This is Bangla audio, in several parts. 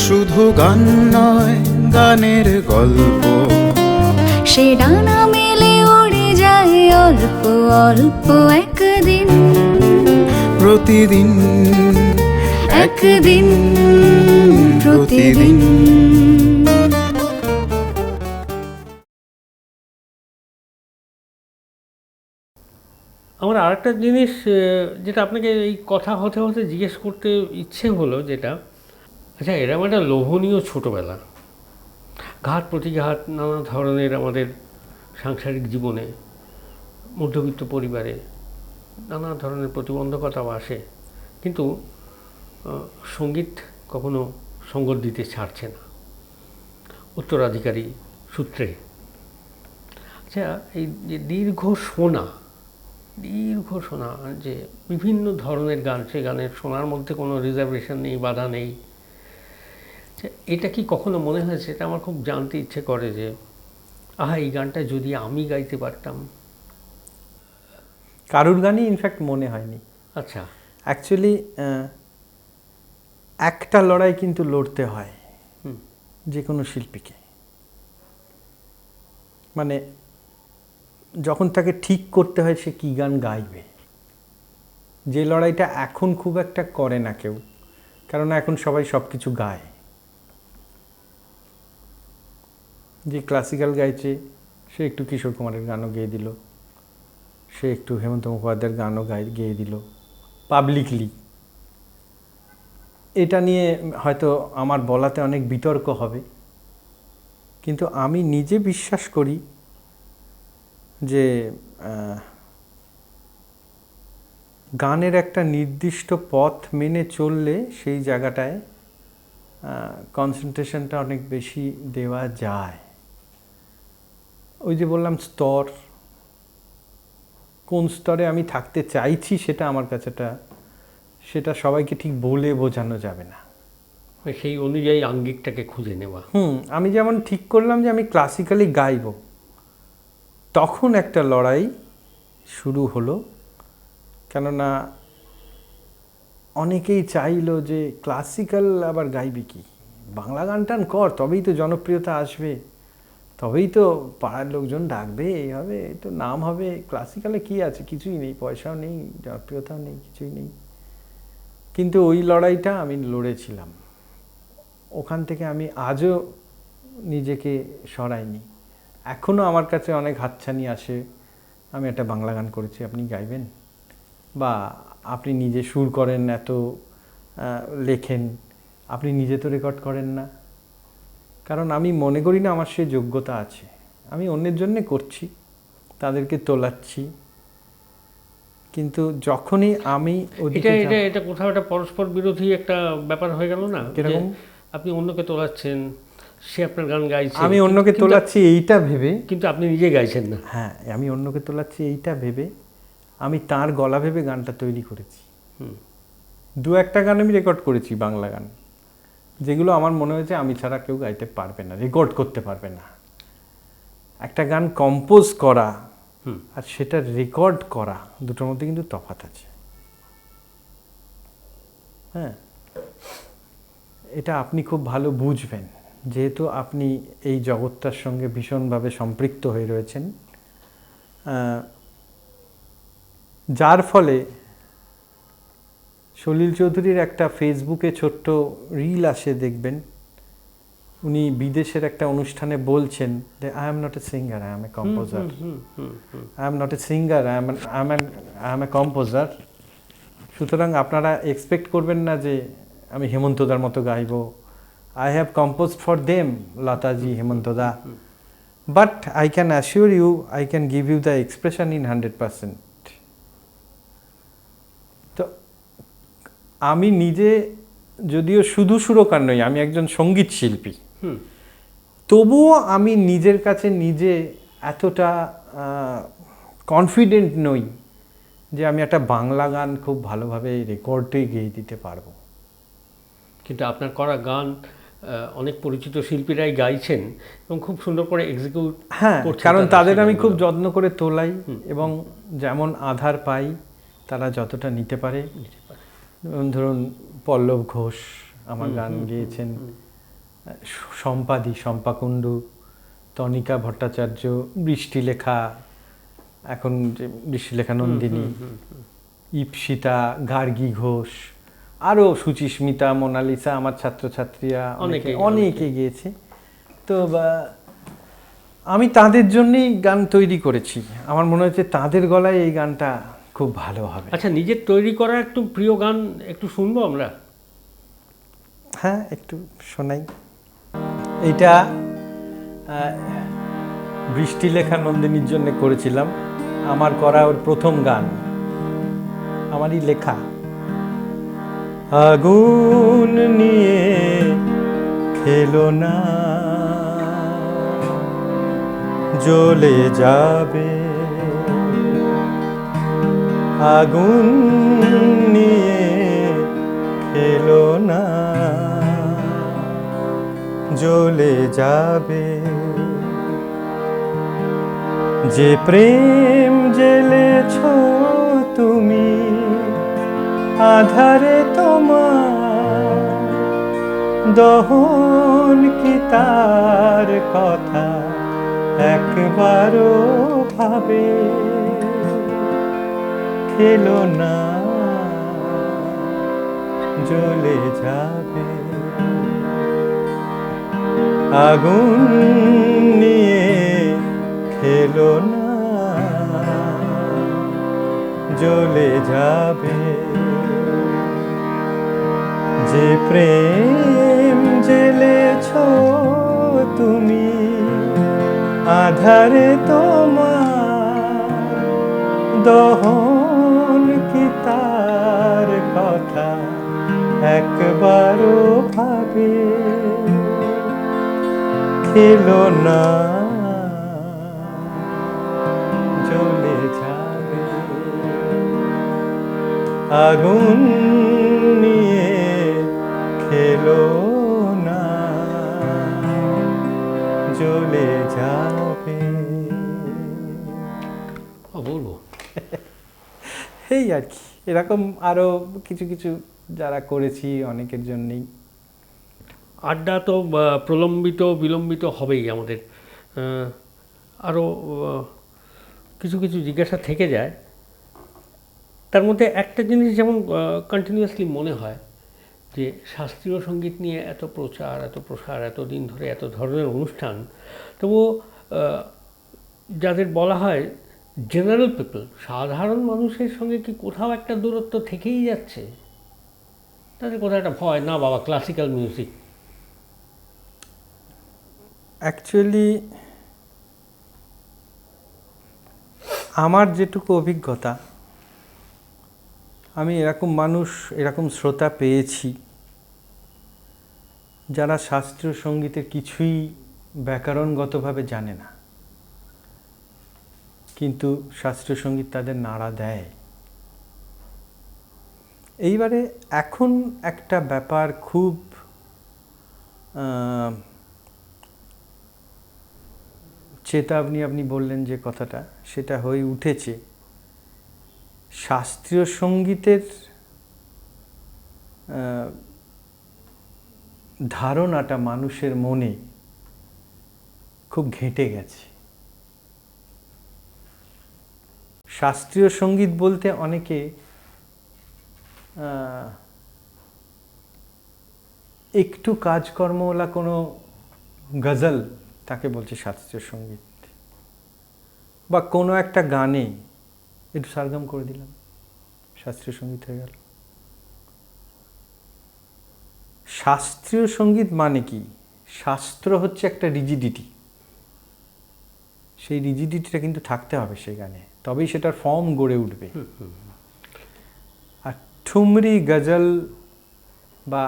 শুধু গান নয়, গানের গল্প, সে ডানা মেলে উড়ে যায় অল্প অল্প একদিন, প্রতিদিন একদিন প্রতিদিন। আমার আরেকটা জিনিস যেটা আপনাকে এই কথা হতে হতে জিজ্ঞেস করতে ইচ্ছে হলো, যেটা আচ্ছা, এরকম একটা লোভনীয় ছোটোবেলা, ঘাত প্রতিঘাত নানা ধরনের আমাদের সাংসারিক জীবনে, মধ্যবিত্ত পরিবারে নানা ধরনের প্রতিবন্ধকতাও আসে, কিন্তু সঙ্গীত কখনো সঙ্গত দিতে ছাড়ছে না উত্তরাধিকারী সূত্রে। আচ্ছা, এই যে দীর্ঘ শোনা যে বিভিন্ন ধরনের গান, সে গানের শোনার মধ্যে কোনো রিজার্ভেশন নেই, বাধা নেই, এটা কি কখনো মনে হয়েছে? এটা আমার খুব জানতে ইচ্ছে করে যে আহা, এই গানটা যদি আমি গাইতে পারতাম। কারুর গানই ইনফ্যাক্ট মনে হয়নি। আচ্ছা, অ্যাকচুয়ালি একটা লড়াই কিন্তু লড়তে হয় যে কোনো শিল্পীকে, মানে যখন তাকে ঠিক করতে হয় সে কী গান গাইবে, যে লড়াইটা এখন খুব একটা করে না কেউ, কারণ এখন সবাই সব কিছু গায়। যে ক্লাসিক্যাল গাইছে সে একটু কিশোর কুমারের গানও গেয়ে দিল, সে একটু হেমন্ত মুখোপাধ্যায়ের গানও গেয়ে দিল পাবলিকলি। এটা নিয়ে হয়তো আমার বলাতে অনেক বিতর্ক হবে, কিন্তু আমি নিজে বিশ্বাস করি যে গানের একটা নির্দিষ্ট পথ মেনে চললে সেই জায়গাটায় কনসেন্ট্রেশনটা অনেক বেশি দেওয়া যায়। ওই যে বললাম স্তর, কোন স্তরে আমি থাকতে চাইছি সেটা আমার কাছে সেটা সবাইকে ঠিক বলে বোঝানো যাবে না, সেই অনুযায়ী আঙ্গিকটাকে খুঁজে নেওয়া। আমি যেমন ঠিক করলাম যে আমি ক্লাসিক্যালি গাইব, তখন একটা লড়াই শুরু হলো। কেননা অনেকেই চাইলো যে ক্লাসিক্যাল আবার গাইবি কি, বাংলা গান টান কর, তবেই তো জনপ্রিয়তা আসবে, তবেই তো পাড়ার লোকজন ডাকবে, এই হবে, এই তো নাম হবে। ক্লাসিক্যালে কি আছে? কিছুই নেই, পয়সাও নেই, জনপ্রিয়তাও নেই, কিছুই নেই। কিন্তু ওই লড়াইটা আমি লড়েছিলাম, ওখান থেকে আমি আজও নিজেকে সরাইনি। এখনও আমার কাছে অনেক হাতছানি আসে, আমি একটা বাংলা গান করেছি, আপনি গাইবেন? বা আপনি নিজে সুর করেন, এত লেখেন, আপনি নিজে তো রেকর্ড করেন না। কারণ আমি মনে করি না আমার সে যোগ্যতা আছে। আমি অন্যের জন্যে করছি, তাদেরকে তোলাচ্ছি, কিন্তু যখনই আমি এটা কোথাও একটা পরস্পর বিরোধী একটা ব্যাপার হয়ে গেল না? কিরকম? আপনি অন্যকে তোলাচ্ছেন, সে আপনার গান গাইছে, আমি অন্যকে তোলাচ্ছি এইটা ভেবে, কিন্তু আপনি নিজে গাইছেন না। হ্যাঁ, আমি অন্যকে তোলাচ্ছি এইটা ভেবে, আমি তার গলা ভেবে গানটা তৈরি করেছি। দু একটা গান আমি রেকর্ড করেছি, বাংলা গান, যেগুলো আমার মনে হয়েছে আমি ছাড়া কেউ গাইতে পারবে না, রেকর্ড করতে পারবে না। একটা গান কম্পোজ করা আর সেটা রেকর্ড করা, দুটোর মধ্যে কিন্তু তফাৎ আছে। হ্যাঁ, এটা আপনি খুব ভালো বুঝবেন, যেহেতু আপনি এই জগৎটার সঙ্গে ভীষণভাবে সম্পৃক্ত হয়ে রয়েছেন, যার ফলে সলিল চৌধুরীর একটা ফেসবুকে ছোট্ট রিল আসে, দেখবেন উনি বিদেশের একটা অনুষ্ঠানে বলছেন যে I am not a singer, I M A composer, I am not a singer, I M A composer. সুতরাং আপনারা এক্সপেক্ট করবেন না যে আমি হেমন্তদার মতো গাইব। I have composed for them, Lataji, Hemantada, but I can assure you, I can give you the expression in 100%। তো আমি নিজে যদিও শুধু সুরকার নই, আমি একজন সঙ্গীত শিল্পী, তবুও আমি নিজের কাছে নিজে এতটা কনফিডেন্ট নই যে আমি একটা বাংলা গান খুব ভালোভাবে রেকর্ডে গেয়ে দিতে পারবো। কিন্তু আপনার করা গান অনেক পরিচিত শিল্পীরাই গাইছেন এবং খুব সুন্দর করে এক্সিকিউট। হ্যাঁ, কারণ তাদের আমি খুব যত্ন করে তোলাই, এবং যেমন আধার পাই তারা যতটা নিতে পারে। ধরুন পল্লব ঘোষ আমার গান গেয়েছেন, সম্পাদি, শম্পাকুণ্ডু, তনিকা ভট্টাচার্য, বৃষ্টিলেখা, এখন যে বৃষ্টিলেখা নন্দিনী, ইপসিতা, গার্গী ঘোষ, আরও সুচিস্মিতা, মোনালিসা, আমার ছাত্রছাত্রীরা অনেকে গিয়েছে। তো আমি তাদের জন্যই গান তৈরি করেছি। আমার মনে হচ্ছে তাদের গলায় এই গানটা খুব ভালো হবে। আচ্ছা, নিজের তৈরি করা একটু প্রিয় গান একটু শুনবো আমরা? হ্যাঁ, একটু শোনাই। এইটা বৃষ্টিলেখা নন্দিনীর জন্য করেছিলাম, আমার করা ওর প্রথম গান, আমারই লেখা। আগুন নিয়ে খেলো না, জ্বলে যাবে। আগুন নিয়ে খেলো না, জ্বলে যাবে। যে প্রেম জেলেছ তুমি, আধারে তোমার দহন কি তার কথা একবারও ভাবে? খেলো না, জ্বলে যাবে। আগুন নিয়ে খেলো না, জ্বলে যাবে। যে প্রেম জেলেছ তুমি, আধারে তোমার দহন কি তার কথা একবারও ভাবে? খেলো না, জ্বলে যাবে। আগুন নিয়ে খেলো না, জ্বলে যাবে। বলবো এই আর কি, এরকম আরো কিছু কিছু যারা করেছি অনেকের জন্যই। আড্ডা তো প্রলম্বিত বিলম্বিত হবেই আমাদের, আরও কিছু কিছু জিজ্ঞাসা থেকে যায়। তার মধ্যে একটা জিনিস যেমন কন্টিনিউয়াসলি মনে হয় যে শাস্ত্রীয় সঙ্গীত নিয়ে এত প্রচার, এত প্রসার, এত দিন ধরে এত ধরনের অনুষ্ঠান, তবুও যাদের বলা হয় জেনারেল পিপল, সাধারণ মানুষের সঙ্গে কি কোথাও একটা দূরত্ব থেকেই যাচ্ছে? তাদের কোথাও একটা ভয়, না বাবা ক্লাসিক্যাল মিউজিক। অ্যাকচুয়ালি আমার যেটুকু অভিজ্ঞতা, আমি এরকম মানুষ, এরকম শ্রোতা পেয়েছি যারা শাস্ত্রীয় সঙ্গীতের কিছুই ব্যাকরণগতভাবে জানে না, কিন্তু শাস্ত্রীয় সঙ্গীত তাদের নাড়া দেয়। এইবারে এখন একটা ব্যাপার খুব চেতাবনী আপনি বললেন যে কথাটা, সেটা হয়ে উঠেছে। শাস্ত্রীয় সঙ্গীতের ধারণাটা মানুষের মনে খুব ঘেঁটে গেছে। শাস্ত্রীয় সঙ্গীত বলতে অনেকে একটু কাজকর্মওয়ালা কোনো গজল, তাকে বলছে শাস্ত্রীয় সঙ্গীত। বা কোনো একটা গানে একটু সারগম করে দিলাম, শাস্ত্রীয় সঙ্গীত হয়ে গেল। শাস্ত্রীয় সঙ্গীত মানে কি? শাস্ত্র হচ্ছে একটা রিজিডিটি, সেই রিজিডিটিটা কিন্তু থাকতে হবে সেই গানে, তবেই সেটার ফর্ম গড়ে উঠবে। আর ঠুমরি, গজল বা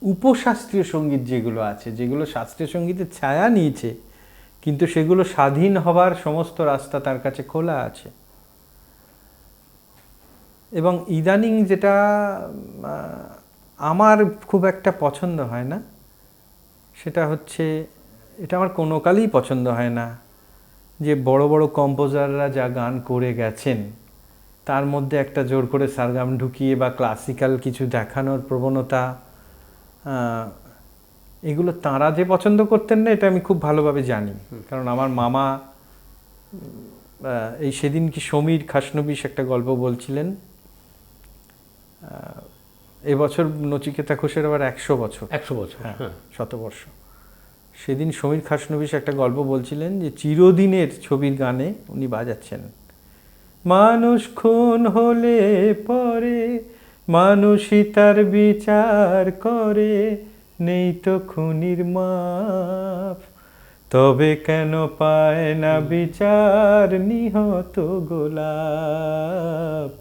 উপশাস্ত্রীয় সঙ্গীত যেগুলো আছে, যেগুলো শাস্ত্রীয় সঙ্গীতের ছায়া নিয়েছে, কিন্তু সেগুলো স্বাধীন হবার সমস্ত রাস্তা তার কাছে খোলা আছে। এবং ইদানিং যেটা আমার খুব একটা পছন্দ হয় না, সেটা হচ্ছে, এটা আমার কোনো কালেই পছন্দ হয় না, যে বড় বড় কম্পোজাররা যা গান করে গেছেন তার মধ্যে একটা জোর করে সারগাম ঢুকিয়ে বা ক্লাসিক্যাল কিছু দেখানোর প্রবণতা এগুলো তাঁরা যে পছন্দ করতেন না এটা আমি খুব ভালোভাবে জানি, কারণ আমার মামা এই সেদিন কি সমীর খাসনবিশ একটা গল্প বলছিলেন, এবছর নচিকেতা ঘোষের আবার 100 বছর, 100 বছর, হ্যাঁ হ্যাঁ। শতবর্ষ। সেদিন সমীর খাসনবিশ একটা গল্প বলছিলেন যে চিরদিনের ছবির গানে উনি বাজাচ্ছেন, মানুষ খুন হলে পরে মানুষই তার বিচার করে, নেই তো খুনির মাপ, তবে কেন পায় না বিচার নিহত গোলাপ,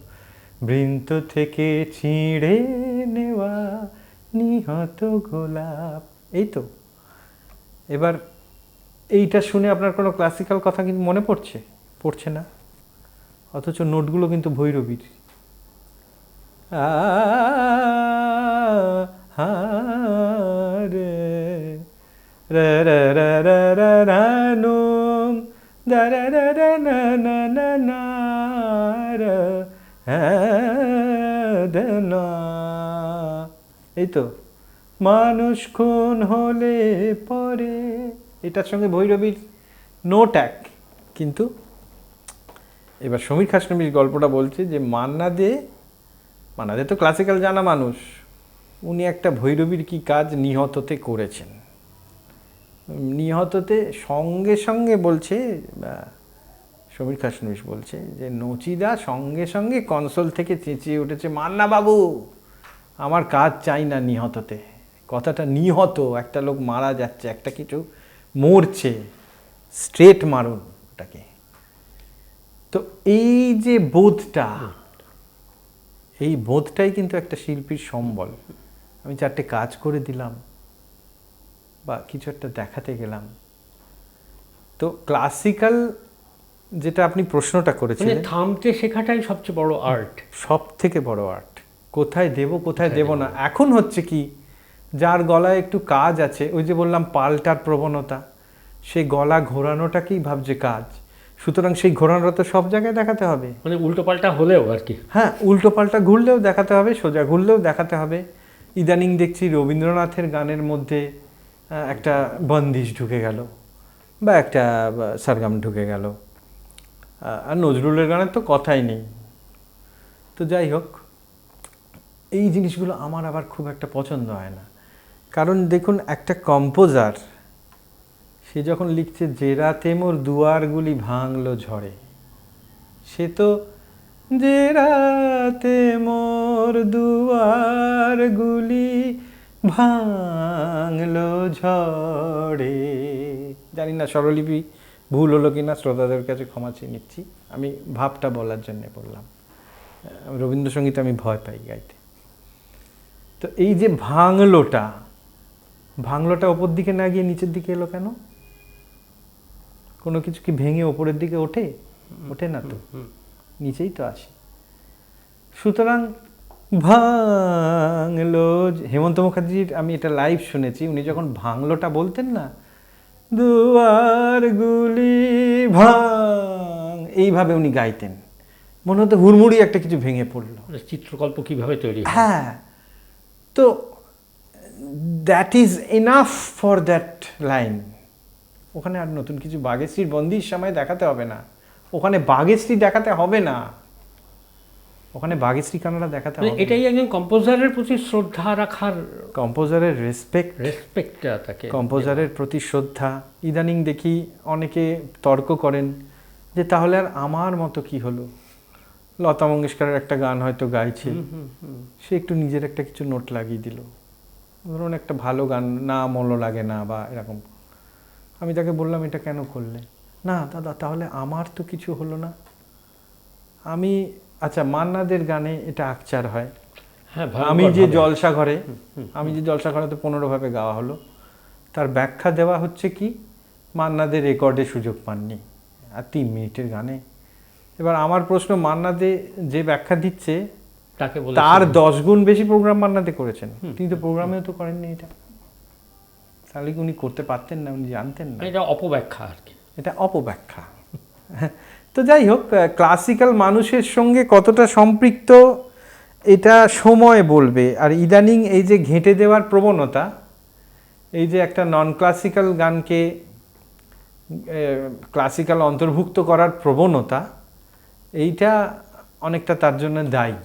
বৃন্ত থেকে ছিঁড়ে নেওয়া নিহত গোলাপ। এই তো, এবার এইটা শুনে আপনার কোনো ক্লাসিক্যাল কথা কিন্তু মনে পড়ছে না, অথচ নোটগুলো কিন্তু ভৈরবীর। রে রে রে রে রে রে রে নোম দা রে রে রে না না না না রে দে না। এই তো, মানুষ খুন হলে পরে, এটার সঙ্গে ভৈরবীর নোট এক। কিন্তু এবার সমীর খাসনবিশ গল্পটা বলছে যে মান্না দে তো ক্লাসিক্যাল জানা মানুষ, উনি একটা ভৈরবীর কি কাজ নিহততে করেছেন। নিহততে সঙ্গে সঙ্গে বলছে, সমীর খাসনবিশ বলছে যে নচিদা সঙ্গে সঙ্গে কনসোল থেকে চেঁচিয়ে উঠেছে, মান্না বাবু আমার কাজ চাই না নিহততে। কথাটা নিহত, একটা লোক মারা যাচ্ছে, একটা কিছু মরছে, স্ট্রেট মারুন ওটাকে। তো এই যে বোধটা, এই বোধটাই কিন্তু একটা শিল্পীর সম্বল। আমি 4টে কাজ করে দিলাম বা কিছু একটা দেখাতে গেলাম। তো ক্লাসিক্যাল যেটা আপনি প্রশ্নটা করেছিলেন, থামতে শেখাটাই সবচেয়ে বড় আর্ট, সব থেকে বড় আর্ট। কোথায় দেব কোথায় দেব না। এখন হচ্ছে কি, যার গলায় একটু কাজ আছে, ওই যে বললাম পাল্টার প্রবণতা, সেই গলা ঘোরানোটাকেই ভাবছে কাজ, সুতরাং সেই ঘোরানোটা তো সব জায়গায় দেখাতে হবে, মানে উল্টো পাল্টা হলেও আর কি। হ্যাঁ, উল্টো পাল্টা ঘুরলেও দেখাতে হবে, সোজা ঘুরলেও দেখাতে হবে। ইদানিং দেখছি রবীন্দ্রনাথের গানের মধ্যে একটা বন্দিশ ঢুকে গেল বা একটা সারগাম ঢুকে গেল, আর নজরুলের গানের তো কথাই নেই। তো যাই হোক, এই জিনিসগুলো আমার আবার খুব একটা পছন্দ হয় না। কারণ দেখুন, একটা কম্পোজার সে যখন লিখছে যে রাতে মোর দুয়ারগুলি ভাঙলো ঝড়ে, সে তো যে রাতে মোর দুয়ারগুলি ভাঙলো ঝড়ে, জানি না স্বরলিপি ভুল হলো কিনা, শ্রোতাদের কাছে ক্ষমা চেয়ে নিচ্ছি, আমি ভাবটা বলার জন্য বললাম। রবীন্দ্রসঙ্গীত আমি ভয় পাই গাইতে। তো এই যে ভাঙলোটা ওপর দিকে না গিয়ে নিচের দিকে এলো কেন? কোনো কিছু কি ভেঙে ওপরের দিকে ওঠে না তো, নিচেই তো আসে। সুতরাং ভাঙলো, হেমন্ত মুখার্জির আমি এটা লাইভ শুনেছি, উনি যখন ভাঙলোটা বলতেন না, দুয়ারগুলি ভাঙ, এইভাবে উনি গাইতেন, মনে হতো হুড়মুড়ি একটা কিছু ভেঙে পড়লো। চিত্রকল্প কিভাবে তৈরি হয়। হ্যাঁ, তো that is enough for that line. ওখানে আর নতুন কিছু বাঘেশ্রীর বন্দির সময় দেখাতে হবে না, ওখানে বাঘেশ্রী দেখাতে হবে না, ওখানে বাঘেশ্রী কানাডা দেখাতে হবে। এটাই একজন কম্পোজারের প্রতি শ্রদ্ধা রাখার, কম্পোজারের রেসপেক্টটা তাকে, কম্পোজারের প্রতি শ্রদ্ধা। ইদানিং দেখি অনেকে তর্ক করেন যে তাহলে আর আমার মতো কি হলো, লতা মঙ্গেশকরের একটা গান হয়তো গাইছে, সে একটু নিজের একটা কিছু নোট লাগিয়ে দিল, ধরুন একটা ভালো গান, না মলো লাগে না বা এরকম। আমি তাকে বললাম এটা কেন করলে? না দাদা, তাহলে আমার তো কিছু হলো না। আমি আচ্ছা, মান্নাদের গানে এটা আকচার হয়, হ্যাঁ, আমি যে জলসাঘরে, তো 15 ভাবে গাওয়া হলো, তার ব্যাখ্যা দেওয়া হচ্ছে কি, মান্নাদের রেকর্ডে সুযোগ পাননি, আর 3 মিনিটের গানে। এবার আমার প্রশ্ন, মান্নাদে যে ব্যাখ্যা দিচ্ছে তার 10 গুণ বেশি প্রোগ্রাম মান্নাদে করেছেন, তিনি তো প্রোগ্রামেও তো করেননি এটা, তাহলে কি উনি করতে পারতেন না, উনি জানতেন না? এটা অপব্যাখ্যা আর কি, এটা অপব্যাখ্যা। তো যাই হোক, ক্লাসিক্যাল মানুষের সঙ্গে কতটা সম্পৃক্ত এটা সময় বলবে। আর ইদানিং এই যে ঘেঁটে দেওয়ার প্রবণতা, এই যে একটা নন ক্লাসিক্যাল গানকে ক্লাসিক্যাল অন্তর্ভুক্ত করার প্রবণতা, এইটা অনেকটা তার জন্য দায়ী।